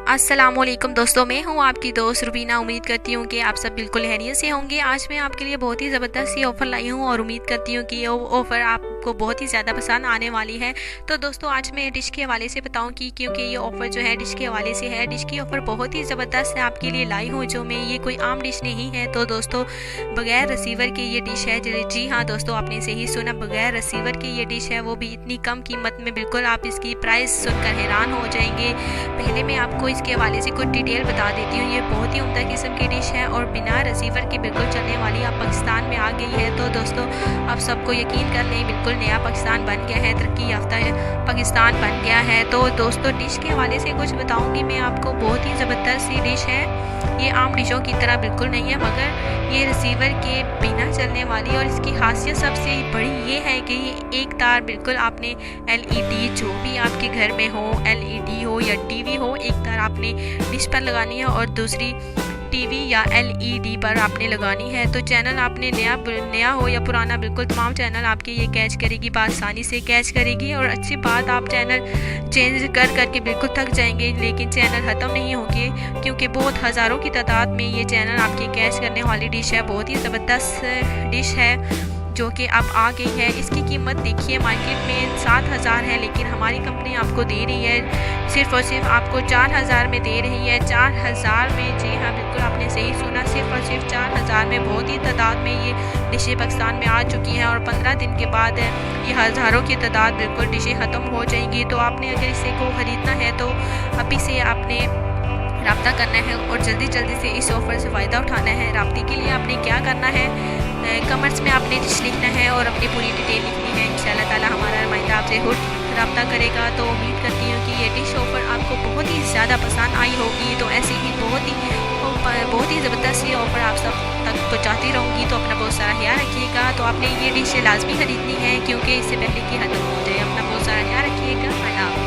अस्सलामुअलैकुम दोस्तों, मैं हूं आपकी दोस्त रुबीना। उम्मीद करती हूं कि आप सब बिल्कुल खैरियत से होंगे। आज मैं आपके लिए बहुत ही ज़बरदस्त ये ऑफ़र लाई हूं और उम्मीद करती हूं कि ये ऑफ़र आपको बहुत ही ज़्यादा पसंद आने वाली है। तो दोस्तों आज मैं डिश के हवाले से बताऊं कि क्योंकि ये ऑफ़र जो है डिश के हवाले से है, डिश की ऑफ़र बहुत ही ज़बरदस्त है आपके लिए लाई हूँ, जो मैं ये कोई आम डिश नहीं है। तो दोस्तों बग़ैर रिसीवर के ये डिश है। जी हाँ दोस्तों, आपने सही सुना, बग़ैर रिसीवर के ये डिश है, वो भी इतनी कम कीमत में। बिल्कुल आप इसकी प्राइस सुनकर हैरान हो जाएंगे। पहले मैं आपको इसके हवाले से कुछ डिटेल बता देती हूँ। ये बहुत ही उम्दा किस्म की डिश है और बिना रिसीवर के बिल्कुल चलने वाली अब पाकिस्तान में आ गई है। तो दोस्तों आप सबको यकीन कर लें, बिल्कुल नया पाकिस्तान बन गया है, तरक्की याफ्ता पाकिस्तान बन गया है। तो दोस्तों डिश के हवाले से कुछ बताऊँगी मैं आपको। बहुत ही ज़बरदस्त सी डिश है, ये आम डिशों की तरह बिल्कुल नहीं है, मगर ये रिसीवर के बिना चलने वाली। और इसकी खासियत सबसे बड़ी ये है कि ये एक तार बिल्कुल आपने LED जो भी आपके घर में हो, LED हो या TV हो, एक तार आपने डिश पर लगानी है और दूसरी TV या LED पर आपने लगानी है। तो चैनल आपने नया हो या पुराना, बिल्कुल तमाम चैनल आपके ये कैच करेगी, आसानी से कैच करेगी। और अच्छी बात, आप चैनल चेंज कर करके बिल्कुल थक जाएंगे, लेकिन चैनल ख़त्म नहीं होंगे, क्योंकि बहुत हज़ारों की तादाद में ये चैनल आपकी कैच करने वाली डिश है। बहुत ही ज़बरदस्त डिश है जो कि अब आ गई है। इसकी कीमत देखिए मार्केट में 7,000 है, लेकिन हमारी कंपनी आपको दे रही है सिर्फ़ और सिर्फ आपको 4,000 में दे रही है। 4,000 में, जी हाँ बिल्कुल आपने सही सुना, सिर्फ और सिर्फ 4,000 में। बहुत ही तादाद में ये डिशें पाकिस्तान में आ चुकी हैं और 15 दिन के बाद ये हज़ारों की तादाद बिल्कुल डिशें ख़त्म हो जाएंगी। तो आपने अगर इसे को ख़रीदना है तो अभी से आपने रब्ता करना है और जल्दी जल्दी से इस ऑफ़र से फ़ायदा उठाना है। रब्ते के लिए आपने क्या करना है, कमेंट्स में आपने डिश लिखना है और अपनी पूरी डिटेल लिखनी है। इंशाल्लाह ताला हमारा नुमाइंदा आपसे रब्ता करेगा। तो उम्मीद करती हूँ कि ये डिश ऑफ़र आपको बहुत ही ज़्यादा पसंद आई होगी। तो ऐसी ही बहुत ही ज़बरदस्त ये ऑफ़र आप सब तक पहुँचाती रहूँगी। तो अपना बहुत सारा ख्याल रखिएगा। तो आपने ये डिश लाजमी ख़रीदनी है, क्योंकि इससे पहले कि ख़त्म हो जाए। अपना बहुत सारा ख्याल रखिएगा। अल्लाह।